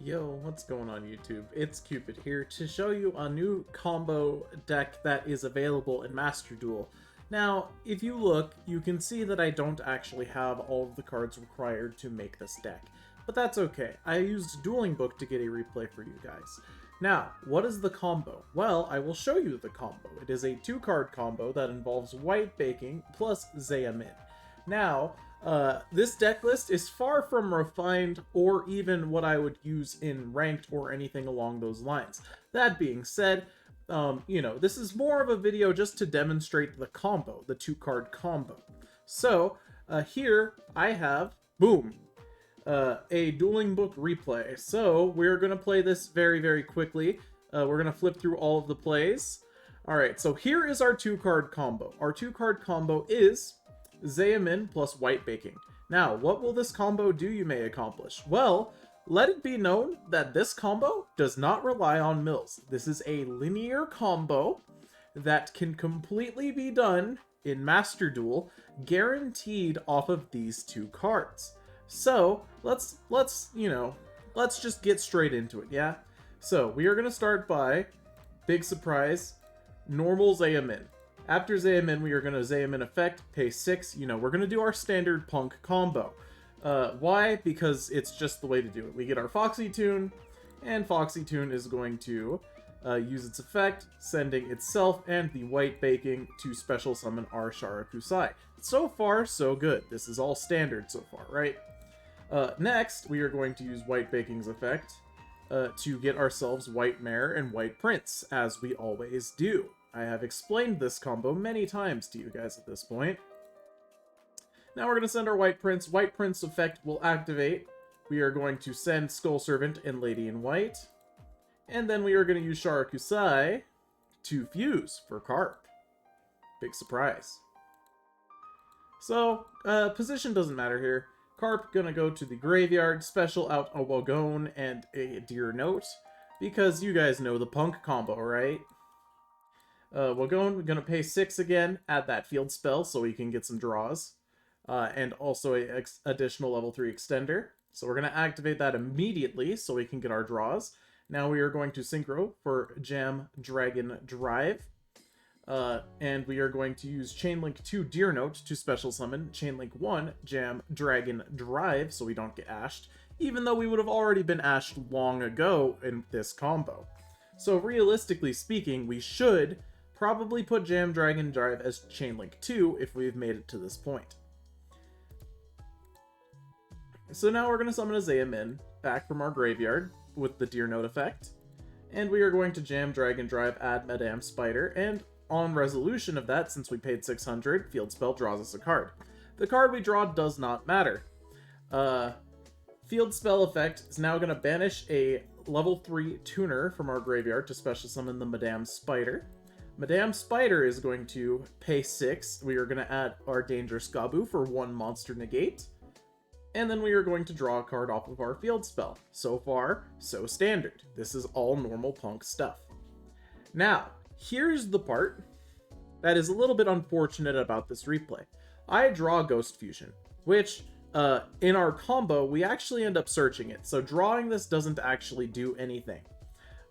Yo, what's going on YouTube? It's Cupid here to show you a new combo deck that is available in Master Duel. Now, if you look, you can see that I don't actually have all of the cards required to make this deck. But that's okay. I used Dueling Book to get a replay for you guys. Now, what is the combo? Well, I will show you the combo. It is a 2-card combo that involves White Baking plus Zayamin. Now, this deck list is far from refined or even what I would use in ranked or anything along those lines. That being said, this is more of a video just to demonstrate the combo, the 2-card combo. So, here I have, boom, a Dueling Book replay. So, we're going to play this very, very quickly. We're going to flip through all of the plays. Alright, so here is our 2-card combo. Our 2-card combo is Zayamin plus White Baking. Now, what will this combo do, you may accomplish? Well, let it be known that this combo does not rely on mills. This is a linear combo that can completely be done in Master Duel, guaranteed off of these 2 cards. So, let's just get straight into it, yeah? So, we are going to start by, big surprise, normal Zayamin. After Zayamin, we are going to Zayamin effect, pay 6. We're going to do our standard punk combo. Why? Because it's just the way to do it. We get our Foxy Tune, and Foxy Tune is going to use its effect, sending itself and the White Baking to special summon our Sharakusai. So far, so good. This is all standard so far, right? Next, we are going to use White Baking's effect to get ourselves White Mare and White Prince, as we always do. I have explained this combo many times to you guys at this point. Now we're going to send our White Prince. White Prince effect will activate. We are going to send Skull Servant and Lady in White. And then we are going to use Sharakusai to fuse for Carp. Big surprise. So, position doesn't matter here. Carp gonna go to the graveyard, special out a Wagon and a Dear Note, because you guys know the punk combo, right? Wagon gonna pay 6 again, add that field spell so we can get some draws, and also a additional level 3 extender. So we're gonna activate that immediately so we can get our draws. Now we are going to synchro for Jam Dragon Drive. And we are going to use Chainlink 2 Dear Note to special summon Chainlink 1 Jam Dragon Drive so we don't get ashed, even though we would have already been ashed long ago in this combo. So realistically speaking, we should probably put Jam Dragon Drive as Chainlink 2 if we've made it to this point. So now we're going to summon a Zayamin back from our graveyard with the Dear Note effect, and we are going to Jam Dragon Drive, add Madame Spider, and on resolution of that, since we paid 600, Field Spell draws us a card. The card we draw does not matter. Field Spell effect is now going to banish a level 3 tuner from our graveyard to special summon the Madame Spider. Madame Spider is going to pay 6. We are going to add our Dangerous Gabu for 1 monster negate. And then we are going to draw a card off of our Field Spell. So far, so standard. This is all normal punk stuff. Now, here's the part that is a little bit unfortunate about this replay. I draw Ghost Fusion, which, in our combo, we actually end up searching it, so drawing this doesn't actually do anything.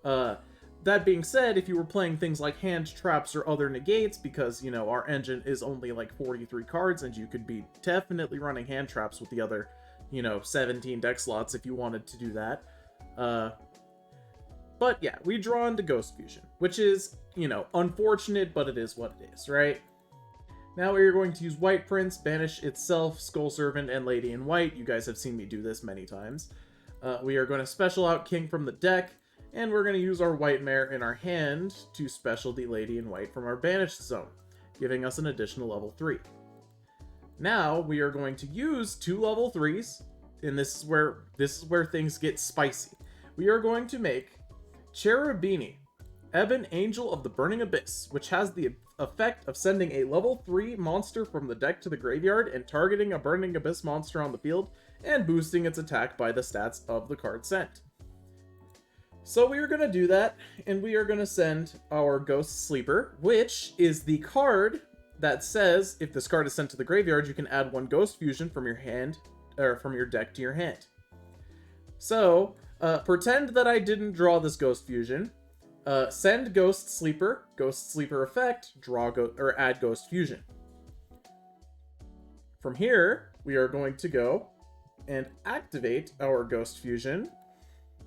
That being said, if you were playing things like hand traps or other negates, because, our engine is only like 43 cards, and you could be definitely running hand traps with the other, 17 deck slots if you wanted to do that. But yeah, we draw into Ghost Fusion, which is, unfortunate, but it is what it is, right? Now we are going to use White Prince, banish itself, Skull Servant, and Lady in White. You guys have seen me do this many times. We are going to special out King from the deck, and we're going to use our White Mare in our hand to special the Lady in White from our banished zone, giving us an additional level 3. Now we are going to use 2 level 3s, and this is where things get spicy. We are going to make Cherubini, Ebon Angel of the Burning Abyss, which has the effect of sending a level 3 monster from the deck to the graveyard and targeting a Burning Abyss monster on the field, and boosting its attack by the stats of the card sent. So we are going to do that, and we are going to send our Ghost Sleeper, which is the card that says if this card is sent to the graveyard, you can add 1 Ghost Fusion from your hand, or from your deck to your hand. So, Pretend that I didn't draw this Ghost Fusion. Send Ghost Sleeper effect, or add Ghost Fusion. From here, we are going to go and activate our Ghost Fusion,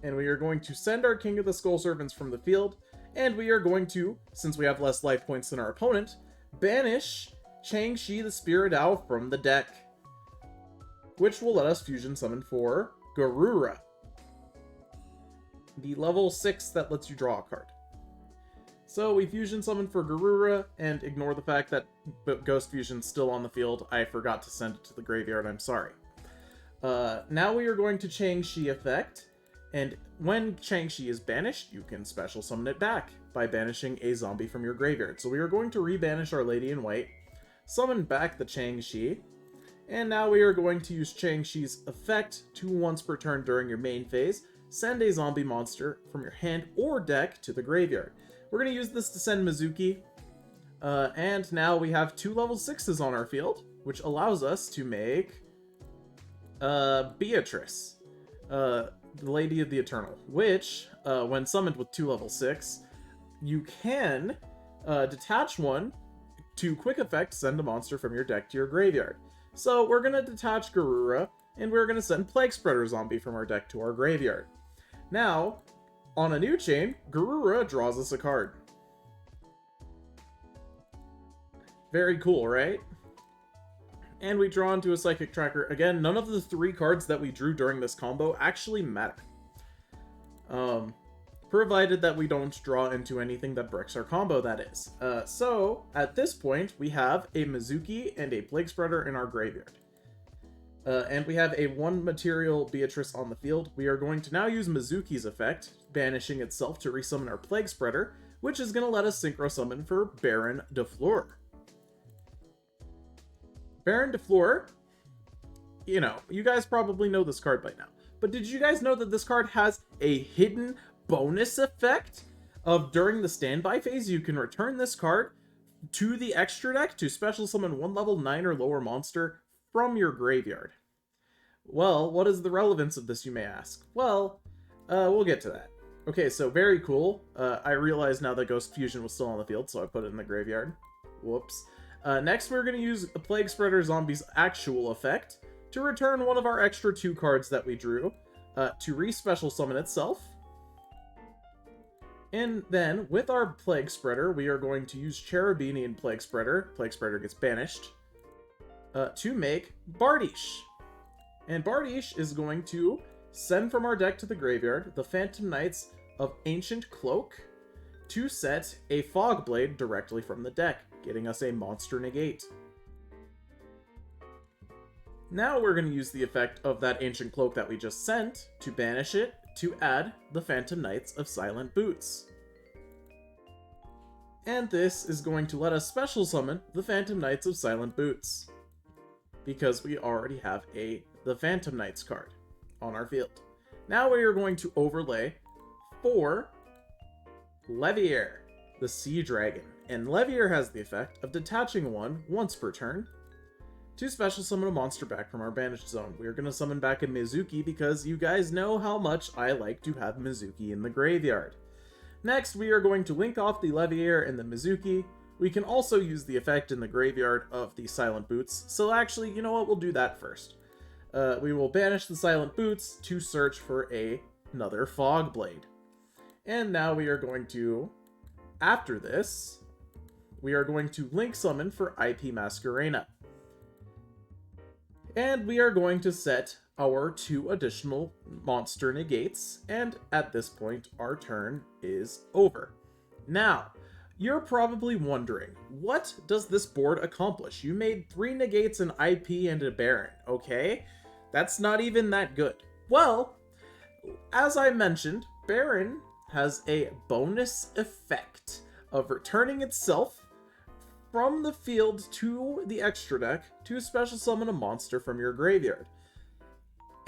and we are going to send our King of the Skull Servants from the field, and we are going to, since we have less life points than our opponent, banish Chang-Chi the Spirit Owl from the deck, which will let us fusion summon for Garura, the level 6 that lets you draw a card. So we fusion summon for Garura, and ignore the fact that Ghost Fusion's still on the field. I forgot to send it to the graveyard, I'm sorry. Now we are going to Chang-Chi effect, and when Chang-Chi is banished, you can special summon it back by banishing a zombie from your graveyard. So we are going to rebanish our Lady in White, summon back the Chang-Chi, and now we are going to use Chang-Chi's effect to once per turn during your main phase, send a zombie monster from your hand or deck to the graveyard. We're going to use this to send Mizuki, and now we have 2 level 6s on our field, which allows us to make Beatrice, the Lady of the Eternal, which, when summoned with 2 level 6, you can detach one to quick effect send a monster from your deck to your graveyard. So we're going to detach Garura, and we're going to send Plague Spreader Zombie from our deck to our graveyard. Now, on a new chain, Garura draws us a card. Very cool, right? And we draw into a Psychic Tracker. Again, none of the 3 cards that we drew during this combo actually matter. Provided that we don't draw into anything that breaks our combo, that is. So, at this point, we have a Mizuki and a Plague Spreader in our graveyard. And we have a 1 material Beatrice on the field. We are going to now use Mizuki's effect, banishing itself to resummon our Plague Spreader, which is going to let us synchro summon for Baron de Fleur. Baron de Fleur, you know, you guys probably know this card by now. But did you guys know that this card has a hidden bonus effect of during the standby phase, you can return this card to the extra deck to special summon 1 level 9 or lower monster from your graveyard? Well, what is the relevance of this, you may ask? Well, we'll get to that. Okay, so very cool. I realize now that Ghost Fusion was still on the field, so I put it in the graveyard. Whoops. Next, we're going to use a Plague Spreader Zombie's actual effect to return one of our extra 2 cards that we drew to re-special summon itself. And then, with our Plague Spreader, we are going to use Cherubinian Plague Spreader. Plague Spreader gets banished. To make Bardiche. And Bardiche is going to send from our deck to the graveyard the Phantom Knights of Ancient Cloak to set a Fog Blade directly from the deck, getting us a monster negate. Now we're going to use the effect of that Ancient Cloak that we just sent to banish it to add the Phantom Knights of Silent Boots. And this is going to let us special summon the Phantom Knights of Silent Boots, because we already have the Phantom Knights card on our field. Now we are going to overlay for Levier, the Sea Dragon. And Levier has the effect of detaching one once per turn to special summon a monster back from our banished zone. We are going to summon back a Mizuki because you guys know how much I like to have Mizuki in the graveyard. Next, we are going to link off the Levier and the Mizuki. We can also use the effect in the graveyard of the Silent Boots. So actually, you know what? We'll do that first. We will banish the Silent Boots to search for another Fog Blade. And now we are going to, after this, we are going to link summon for IP Masquerena. And we are going to set our 2 additional monster negates, and at this point, our turn is over. Now, you're probably wondering, what does this board accomplish? You made 3 negates, an IP, and a Baron, okay? That's not even that good. Well, as I mentioned, Baron has a bonus effect of returning itself from the field to the extra deck to special summon a monster from your graveyard.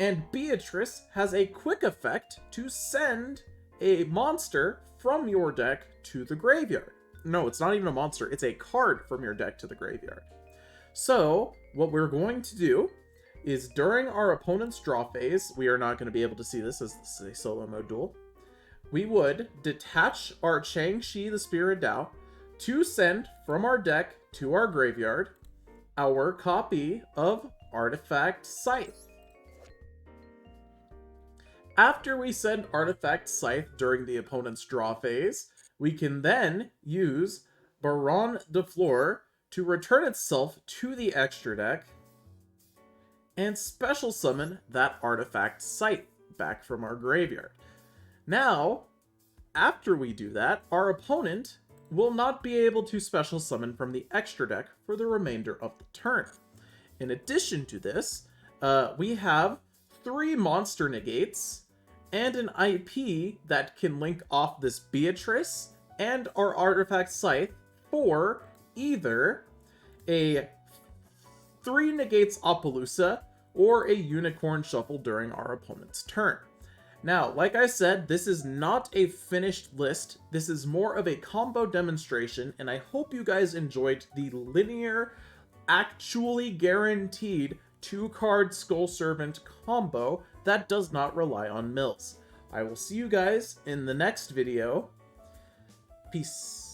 And Beatrice has a quick effect to send a monster from your deck to the graveyard. No, it's not even a monster, it's a card from your deck to the graveyard. So, what we're going to do is during our opponent's draw phase, we are not going to be able to see this as this is a solo mode duel, we would detach our Chang-Chi the Spirit Dao to send from our deck to our graveyard our copy of Artifact Scythe. After we send Artifact Scythe during the opponent's draw phase, we can then use Baron de Fleur to return itself to the extra deck and special summon that Artifact Scythe back from our graveyard. Now, after we do that, our opponent will not be able to special summon from the extra deck for the remainder of the turn. In addition to this, we have 3 monster negates and an IP that can link off this Beatrice and our Artifact Scythe for either a 3 negates Appaloosa or a Unicorn Shuffle during our opponent's turn. Now, like I said, this is not a finished list. This is more of a combo demonstration, and I hope you guys enjoyed the linear, actually guaranteed 2-card Skull Servant combo that does not rely on mills. I will see you guys in the next video. Peace.